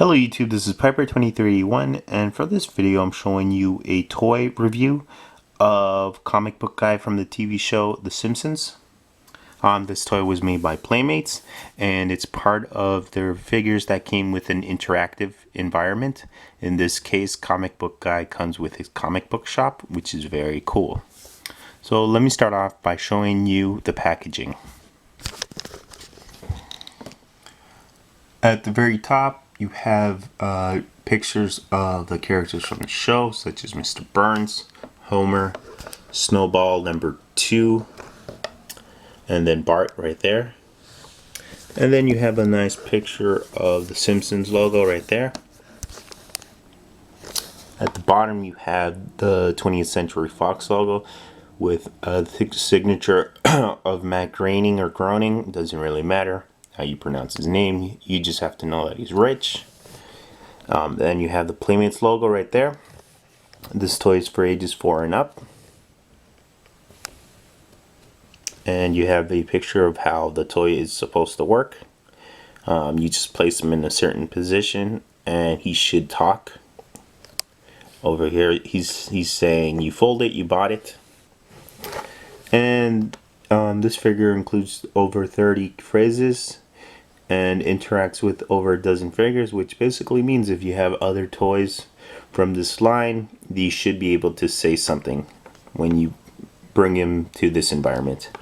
Hello YouTube, this is Piper2381, and for this video I'm showing you a toy review of comic book guy from the TV show The Simpsons. This toy was made by Playmates, and it's part of their figures that came with an interactive environment. In this case, comic book guy comes with his comic book shop, which is very cool. So let me start off by showing you the packaging. At the very top, you have pictures of the characters from the show, such as Mr. Burns, Homer, Snowball number 2, and then Bart right there. And then you have a nice picture of the Simpsons logo right there. At the bottom, you have the 20th Century Fox logo with a signature of Matt Groening or Groening. Doesn't really matter how you pronounce his name, you just have to know that he's rich. Then you have the Playmates logo right there. This toy is for ages 4 and up. And you have a picture of how the toy is supposed to work. You just place him in a certain position and he should talk. Over here he's saying you fold it, you bought it. And this figure includes over 30 phrases and interacts with over a dozen figures, which basically means if you have other toys from this line, these should be able to say something when you bring him to this environment.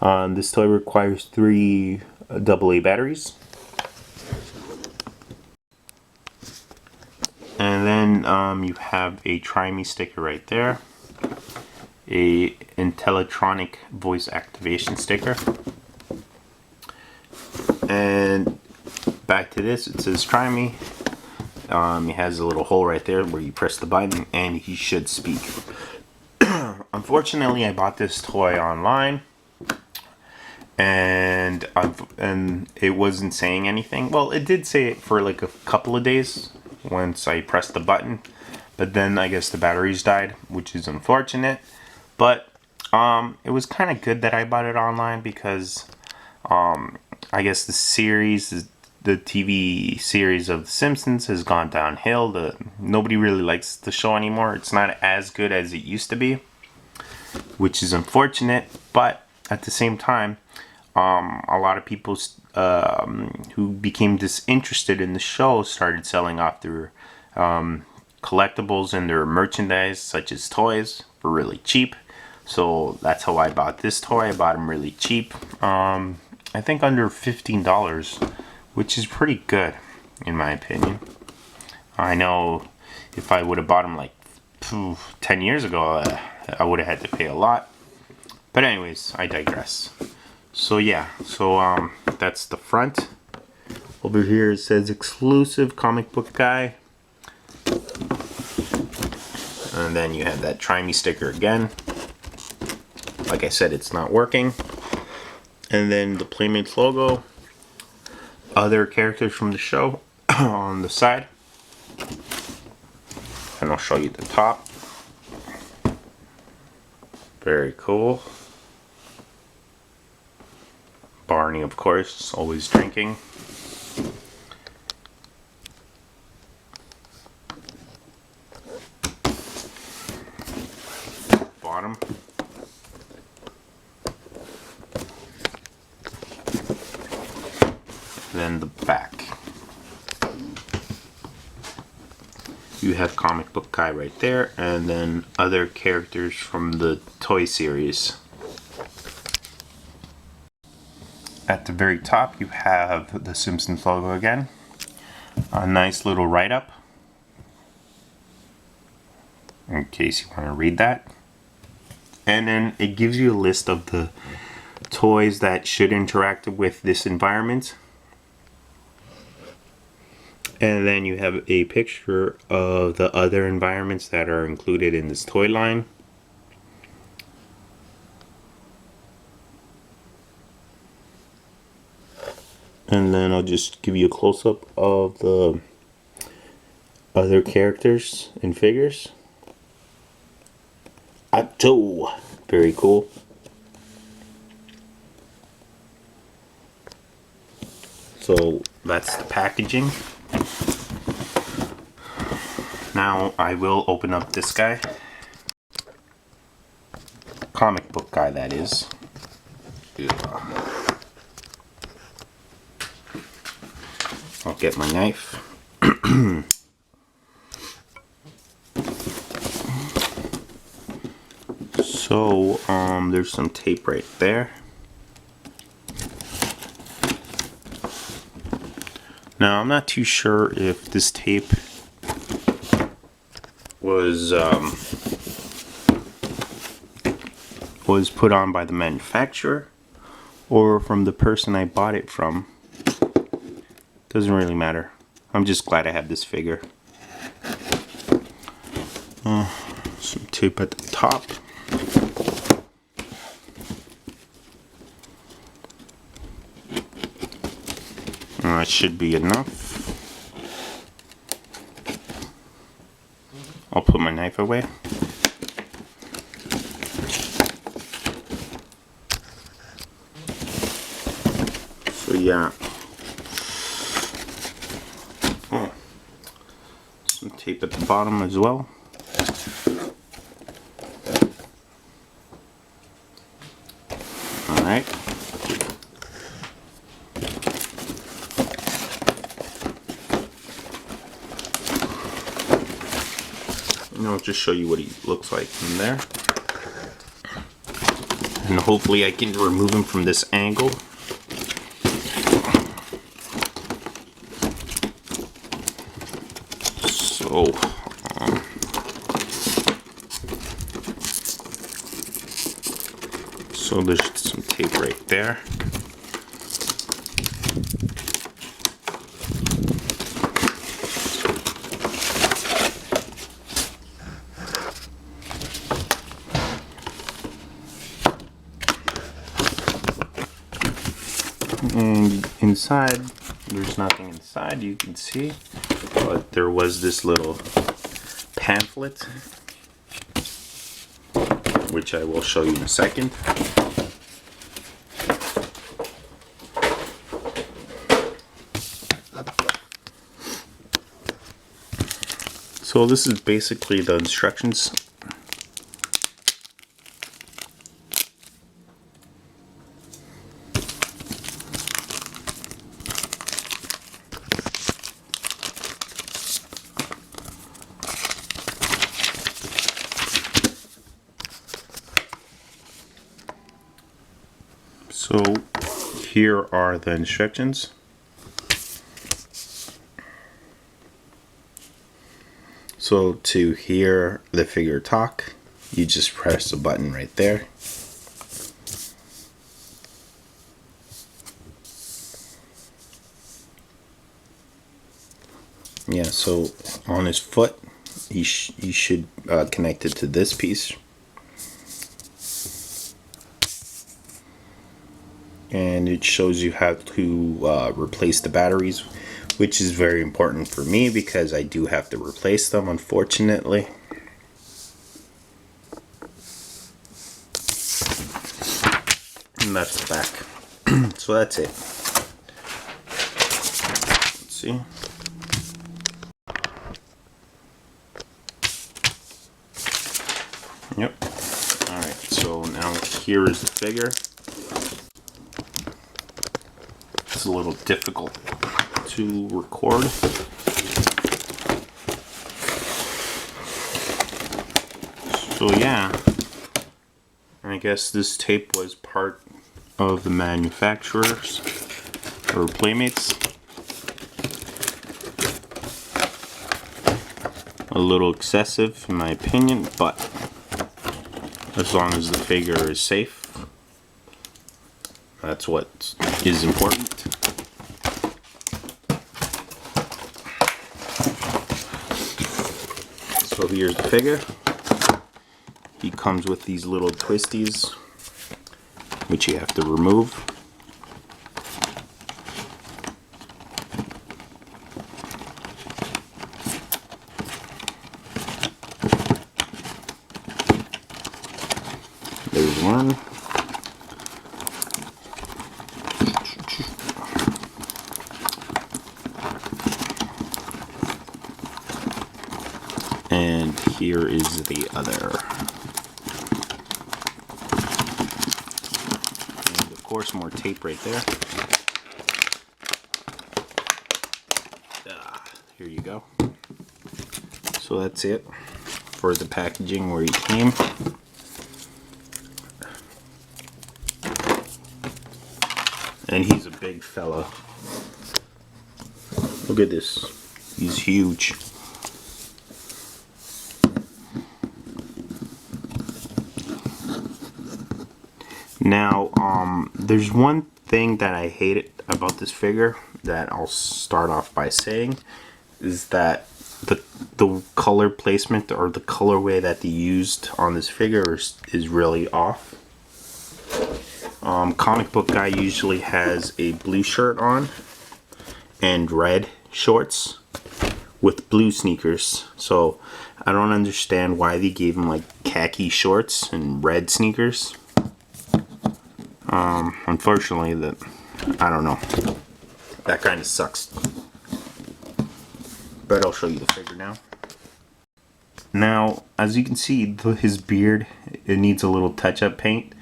This toy requires 3 AA batteries. And then you have a Try Me sticker right there. A Intellitronic voice activation sticker. And back to this, it says Try Me. He has a little hole right there where you press the button and he should speak. Unfortunately, I bought this toy online and it wasn't saying anything. Well, it did say it for like a couple of days once I pressed the button, but then I guess the batteries died, which is unfortunate. But it was kind of good that I bought it online because I guess the TV series of The Simpsons has gone downhill. Nobody really likes the show anymore. It's not as good as it used to be, which is unfortunate. But at the same time, a lot of people who became disinterested in the show started selling off their collectibles and their merchandise, such as toys, for really cheap. So that's how I bought this toy. I bought them really cheap. I think under $15, which is pretty good in my opinion. I know if I would have bought them like 10 years ago, I would have had to pay a lot. But anyways, I digress. So yeah, so that's the front. Over here it says exclusive comic book guy. And then you have that Try Me sticker again. Like I said, it's not working. And then the Playmates logo. Other characters from the show on the side. And I'll show you the top. Very cool. Barney, of course, always drinking. Bottom. Then the back. You have comic book guy right there, and then other characters from the toy series. At the very top, you have the Simpsons logo again. A nice little write-up, in case you want to read that. And then it gives you a list of the toys that should interact with this environment. And then you have a picture of the other environments that are included in this toy line. And then I'll just give you a close-up of the other characters and figures. Atto! Very cool. So that's the packaging. Now I will open up this guy. Comic book guy, that is. I'll get my knife. So, there's some tape right there. Now, I'm not too sure if this tape was put on by the manufacturer or from the person I bought it from. Doesn't really matter. I'm just glad I have this figure. Some tape at the top. That should be enough. I'll put my knife away. So yeah. Some tape at the bottom as well. Alright. And I'll just show you what he looks like from there. And hopefully I can remove him from this angle. So there's some tape right there. And inside, there's nothing inside, you can see, but there was this little pamphlet, which I will show you in a second. So this is basically the instructions. So here are the instructions. So to hear the figure talk, you just press the button right there. Yeah, so on his foot, you should connect it to this piece. And it shows you how to replace the batteries, which is very important for me because I do have to replace them, unfortunately. And that's the back. So that's it. Let's see. Yep. Alright, so now here is the figure. It's a little difficult to record. So yeah, I guess this tape was part of the manufacturers or Playmates. A little excessive in my opinion, but as long as the figure is safe, that's what is important. So here's the figure. He comes with these little twisties, which you have to remove. There's one. And here is the other. And of course, more tape right there. Here you go. So that's it for the packaging where he came. And he's a big fella. Look at this. He's huge. Now, there's one thing that I hate about this figure that I'll start off by saying is that the color placement or the colorway that they used on this figure is really off. Comic book guy usually has a blue shirt on and red shorts with blue sneakers. So I don't understand why they gave him like khaki shorts and red sneakers. Unfortunately, I don't know. That kind of sucks. But I'll show you the figure now. Now, as you can see, his beard, it needs a little touch-up paint,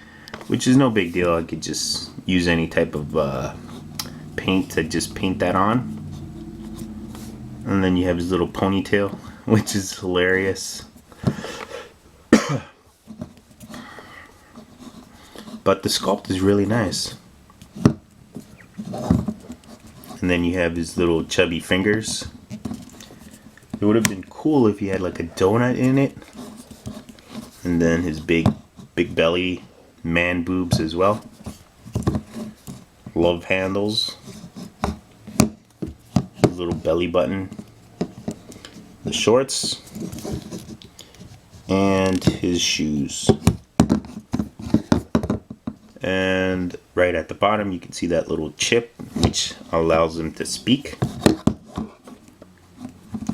which is no big deal. I could just use any type of paint to just paint that on. And then you have his little ponytail, which is hilarious. But the sculpt is really nice. And then you have his little chubby fingers. It would have been cool if he had like a donut in it. And then his big belly, man boobs as well. Love handles. His little belly button. The shorts. And his shoes. And right at the bottom you can see that little chip which allows him to speak.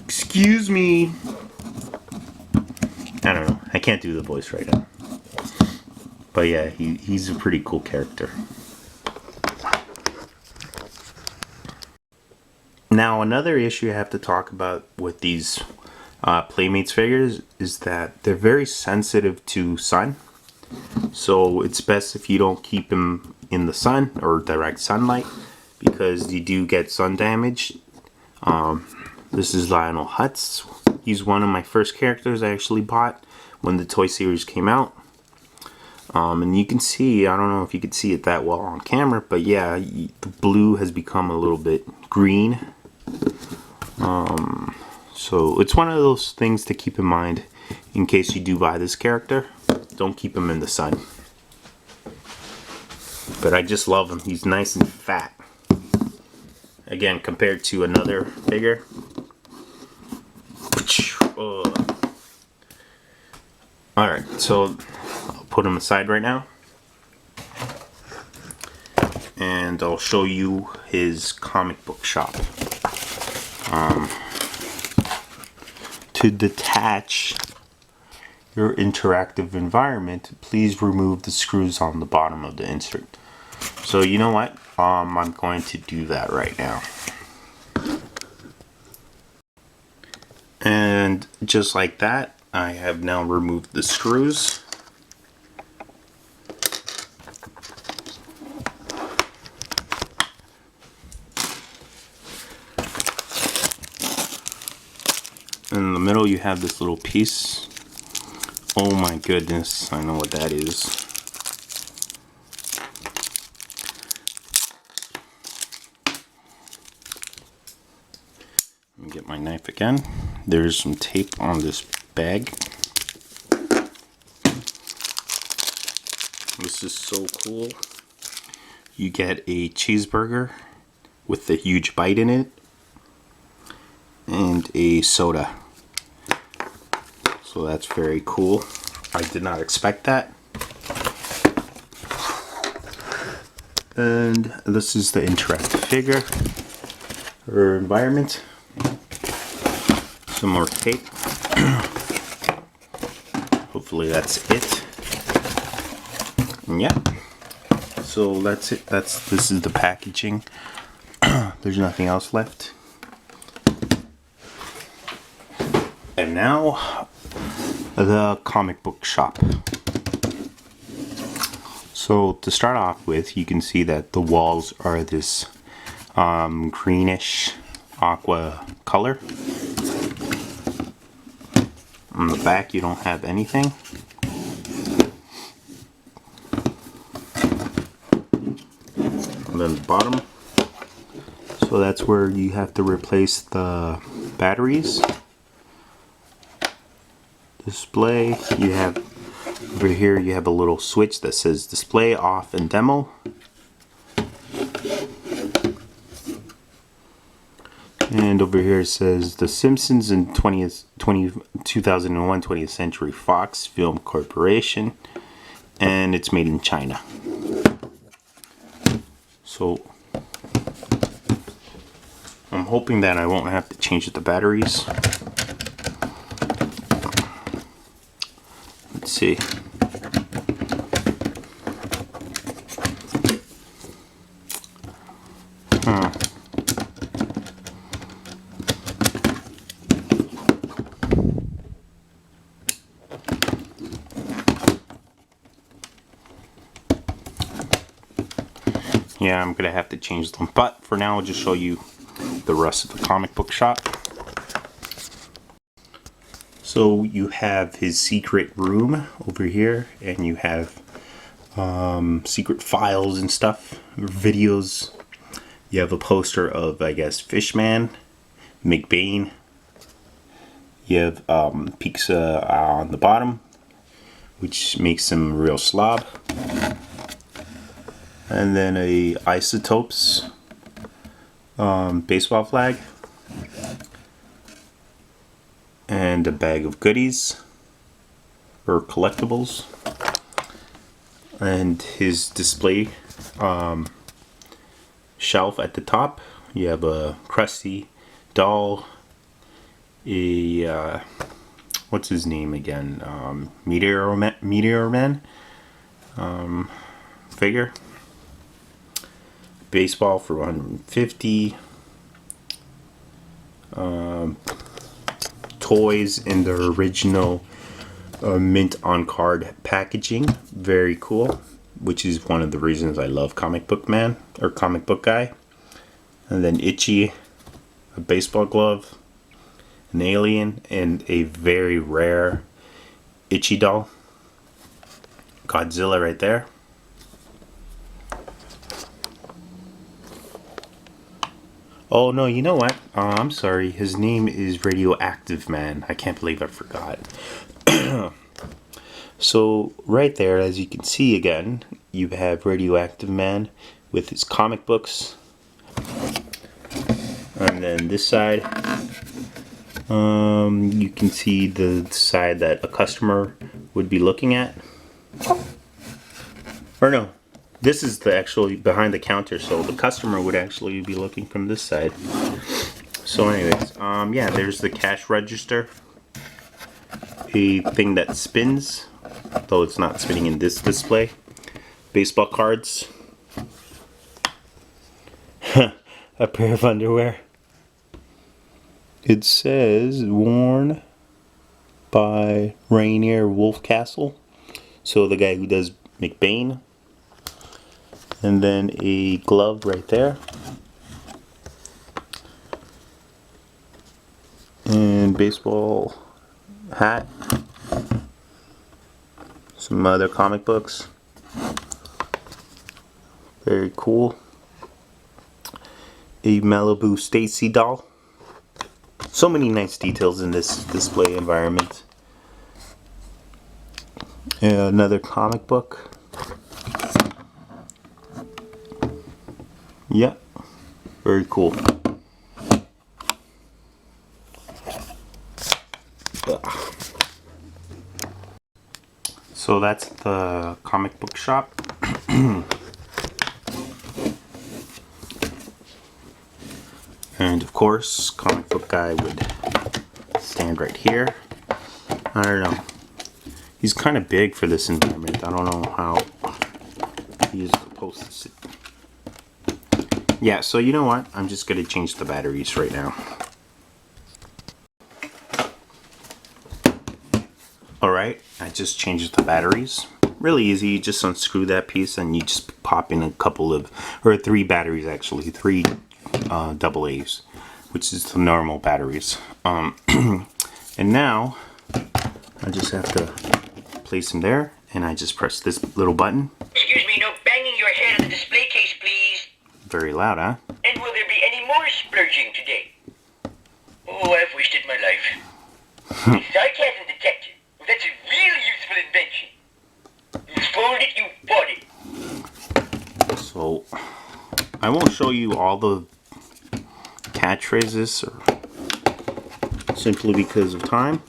Excuse me. I don't know. I can't do the voice right now. But yeah, he's a pretty cool character. Now another issue I have to talk about with these Playmates figures is that they're very sensitive to sun. So it's best if you don't keep them in the sun or direct sunlight because you do get sun damage. This is Lionel Hutz. He's one of my first characters I actually bought when the Toy Series came out. And you can see, I don't know if you could see it that well on camera, but yeah, the blue has become a little bit green. So it's one of those things to keep in mind in case you do buy this character. Don't keep him in the sun. But I just love him. He's nice and fat. Again, compared to another figure. Alright, so I'll put him aside right now. And I'll show you his comic book shop. To detach your interactive environment, please remove the screws on the bottom of the insert. So you know what? I'm going to do that right now. And just like that, I have now removed the screws. In the middle you have this little piece. Oh my goodness, I know what that is. Let me get my knife again. There's some tape on this bag. This is so cool. You get a cheeseburger with a huge bite in it and a soda. So that's very cool. I did not expect that. And this is the interactive figure or environment. Some more tape. Hopefully that's it. And yeah. So that's it. This is the packaging. There's nothing else left. And now, the comic book shop. So to start off with, you can see that the walls are this greenish aqua color. On the back, you don't have anything. And then the bottom. So that's where you have to replace the batteries. Display, you have over here, you have a little switch that says display off and demo. And over here it says the Simpsons and 2001 20th Century Fox Film Corporation, and it's made in China. So I'm hoping that I won't have to change the batteries. Let's see. Yeah, I'm gonna have to change them, but for now I'll just show you the rest of the comic book shop. So you have his secret room over here, and you have secret files and stuff, videos. You have a poster of, I guess, Fishman, McBain. You have pizza on the bottom, which makes him a real slob. And then a Isotopes baseball flag. And a bag of goodies or collectibles. And his display shelf at the top. You have a Krusty doll, a what's his name again? Meteor Man figure. Baseball for 150. Toys in the original mint on card packaging. Very cool, which is one of the reasons I love Comic Book Man or Comic Book Guy. And then Itchy, a baseball glove, an alien, and a very rare Itchy doll. Godzilla right there. Oh no, you know what? I'm sorry. His name is Radioactive Man. I can't believe I forgot. So right there, as you can see again, you have Radioactive Man with his comic books. And then this side, you can see the side that a customer would be looking at. Or no. This is the actually behind the counter, so the customer would actually be looking from this side. So anyways, yeah, there's the cash register. A thing that spins, though it's not spinning in this display. Baseball cards. A pair of underwear. It says worn by Rainier Wolfcastle. So the guy who does McBain. And then a glove right there. And baseball hat. Some other comic books. Very cool. A Malibu Stacy doll. So many nice details in this display environment. Another comic book. Yeah, very cool. So that's the comic book shop. And of course, comic book guy would stand right here. I don't know. He's kind of big for this environment. I don't know how he is supposed to sit. Yeah, so you know what? I'm just going to change the batteries right now. Alright, I just changed the batteries. Really easy, you just unscrew that piece and you just pop in a couple of, or 3 batteries actually, 3 AA's, which is the normal batteries. And now, I just have to place them there, and I just press this little button. Excuse me, no banging your head on the display case, please. Very loud, huh? And will there be any more splurging today? Oh, I've wasted my life. Sarcasm detected. Well, that's a real useful invention. You fold it, you bought it. So, I won't show you all the catchphrases, simply because of time.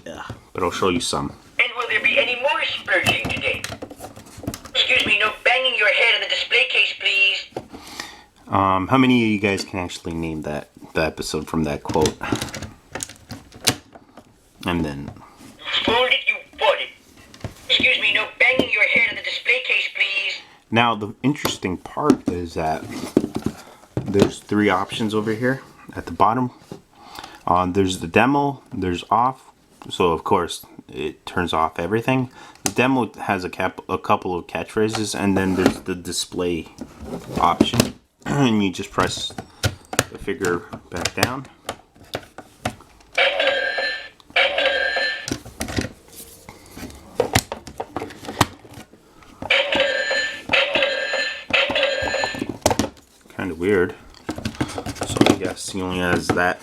Yeah, but I'll show you some. And will there be any more splurging today? Excuse me, no banging your head on the display case, please. How many of you guys can actually name the episode from that quote? And then... You fold it, you bought it. Excuse me, no banging your head on the display case, please. Now, the interesting part is that there's 3 options over here at the bottom. There's the demo, there's off, so of course it turns off everything. The demo has a couple of catchphrases, and then there's the display option. And you just press the figure back down. Kind of weird. So I guess he only has that.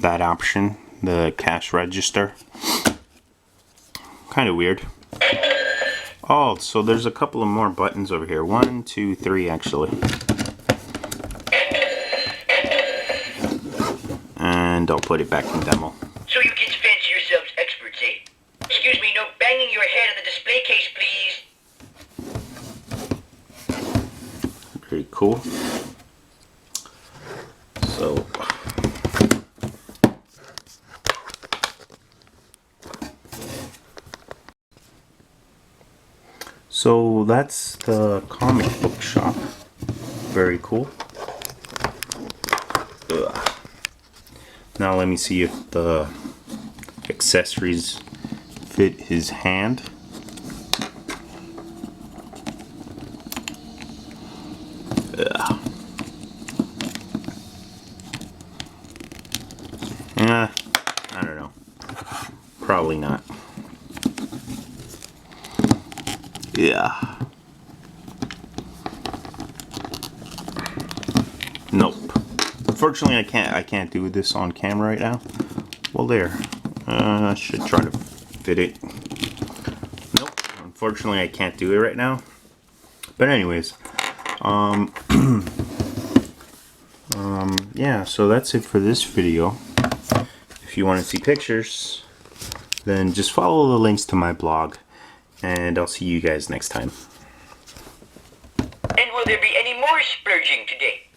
That option, the cash register. Kind of weird. Oh, so there's a couple of more buttons over here. 1, 2, 3 actually. And I'll put it back in demo. So you kids fancy yourselves experts, eh? Excuse me, no banging your head on the display case, please. Pretty cool. So that's the comic book shop. Very cool. Ugh. Now let me see if the accessories fit his hand. Ugh. I don't know. Probably not. Yeah. Nope. Unfortunately, I can't do this on camera right now. Well, there. I should try to fit it. Nope. Unfortunately, I can't do it right now. But anyways, yeah. So that's it for this video. If you want to see pictures, then just follow the links to my blog. And I'll see you guys next time. And will there be any more splurging today?